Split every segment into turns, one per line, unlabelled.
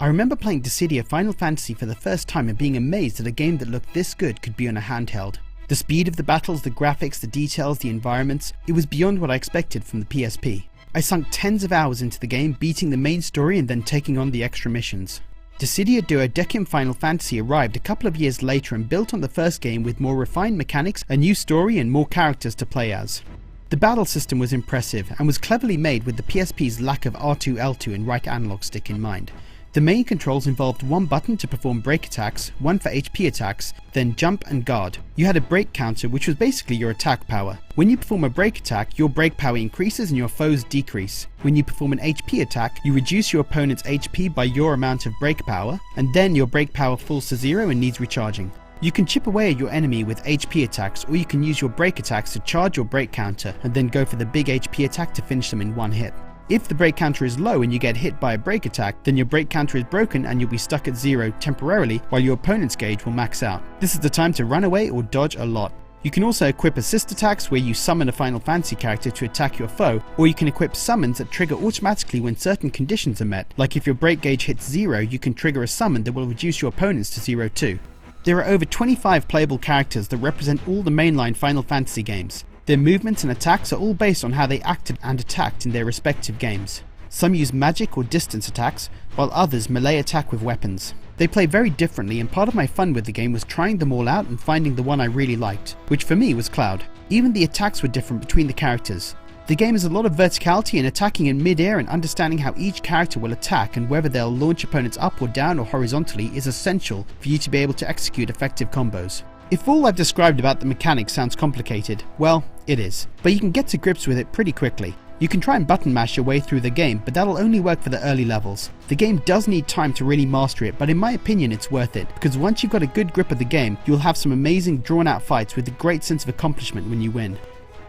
I remember playing Dissidia Final Fantasy for the first time and being amazed that a game that looked this good could be on a handheld. The speed of the battles, the graphics, the details, the environments, it was beyond what I expected from the PSP. I sunk tens of hours into the game, beating the main story and then taking on the extra missions. Dissidia Duodecim Final Fantasy arrived a couple of years later and built on the first game with more refined mechanics, a new story and more characters to play as. The battle system was impressive and was cleverly made with the PSP's lack of R2, L2 and right analog stick in mind. The main controls involved one button to perform break attacks, one for HP attacks, then jump and guard. You had a break counter which was basically your attack power. When you perform a break attack, your break power increases and your foes decrease. When you perform an HP attack, you reduce your opponent's HP by your amount of break power, and then your break power falls to zero and needs recharging. You can chip away at your enemy with HP attacks, or you can use your break attacks to charge your break counter and then go for the big HP attack to finish them in one hit. If the break counter is low and you get hit by a break attack, then your break counter is broken and you'll be stuck at zero temporarily while your opponent's gauge will max out. This is the time to run away or dodge a lot. You can also equip assist attacks where you summon a Final Fantasy character to attack your foe, or you can equip summons that trigger automatically when certain conditions are met, like if your break gauge hits zero, you can trigger a summon that will reduce your opponents to zero too. There are over 25 playable characters that represent all the mainline Final Fantasy games. Their movements and attacks are all based on how they acted and attacked in their respective games. Some use magic or distance attacks, while others melee attack with weapons. They play very differently, and part of my fun with the game was trying them all out and finding the one I really liked, which for me was Cloud. Even the attacks were different between the characters. The game has a lot of verticality and attacking in mid-air, and understanding how each character will attack and whether they'll launch opponents up or down or horizontally is essential for you to be able to execute effective combos. If all I've described about the mechanics sounds complicated, well, it is. But you can get to grips with it pretty quickly. You can try and button mash your way through the game, but that'll only work for the early levels. The game does need time to really master it, but in my opinion it's worth it, because once you've got a good grip of the game, you'll have some amazing drawn out fights with a great sense of accomplishment when you win.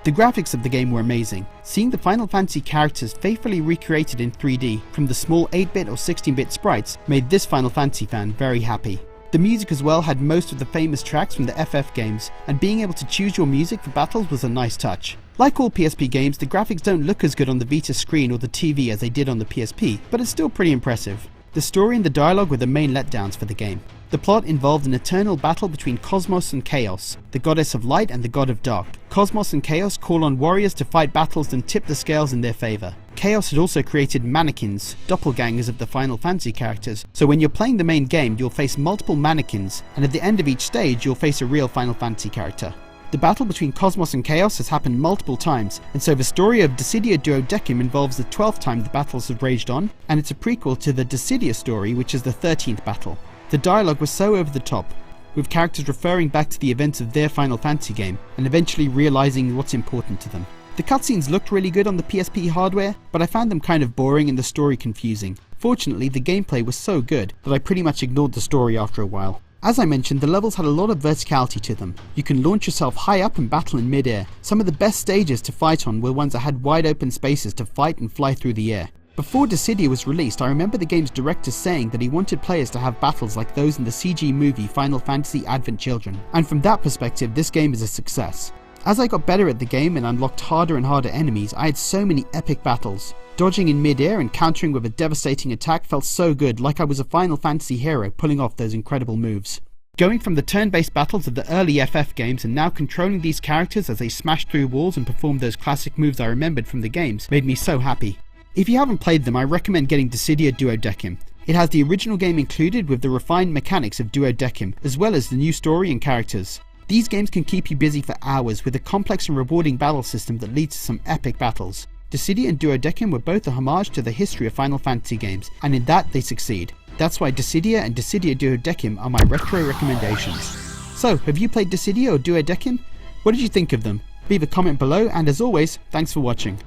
The graphics of the game were amazing. Seeing the Final Fantasy characters faithfully recreated in 3D from the small 8-bit or 16-bit sprites made this Final Fantasy fan very happy. The music as well had most of the famous tracks from the FF games, and being able to choose your music for battles was a nice touch. Like all PSP games, the graphics don't look as good on the Vita screen or the TV as they did on the PSP, but it's still pretty impressive. The story and the dialogue were the main letdowns for the game. The plot involved an eternal battle between Cosmos and Chaos, the goddess of light and the god of dark. Cosmos and Chaos call on warriors to fight battles and tip the scales in their favour. Chaos had also created mannequins, doppelgangers of the Final Fantasy characters, so when you're playing the main game you'll face multiple mannequins, and at the end of each stage you'll face a real Final Fantasy character. The battle between Cosmos and Chaos has happened multiple times, and so the story of Dissidia Duodecim involves the 12th time the battles have raged on, and it's a prequel to the Dissidia story, which is the 13th battle. The dialogue was so over the top, with characters referring back to the events of their Final Fantasy game, and eventually realising what's important to them. The cutscenes looked really good on the PSP hardware, but I found them kind of boring and the story confusing. Fortunately, the gameplay was so good that I pretty much ignored the story after a while. As I mentioned, the levels had a lot of verticality to them. You can launch yourself high up and battle in mid-air. Some of the best stages to fight on were ones that had wide open spaces to fight and fly through the air. Before Dissidia was released, I remember the game's director saying that he wanted players to have battles like those in the CG movie Final Fantasy Advent Children, and from that perspective this game is a success. As I got better at the game and unlocked harder and harder enemies, I had so many epic battles. Dodging in mid-air and countering with a devastating attack felt so good, like I was a Final Fantasy hero pulling off those incredible moves. Going from the turn-based battles of the early FF games and now controlling these characters as they smashed through walls and performed those classic moves I remembered from the games made me so happy. If you haven't played them, I recommend getting Dissidia Duodecim. It has the original game included with the refined mechanics of Duodecim, as well as the new story and characters. These games can keep you busy for hours with a complex and rewarding battle system that leads to some epic battles. Dissidia and Duodecim were both a homage to the history of Final Fantasy games, and in that they succeed. That's why Dissidia and Dissidia Duodecim are my retro recommendations. So, have you played Dissidia or Duodecim? What did you think of them? Leave a comment below, and as always, thanks for watching.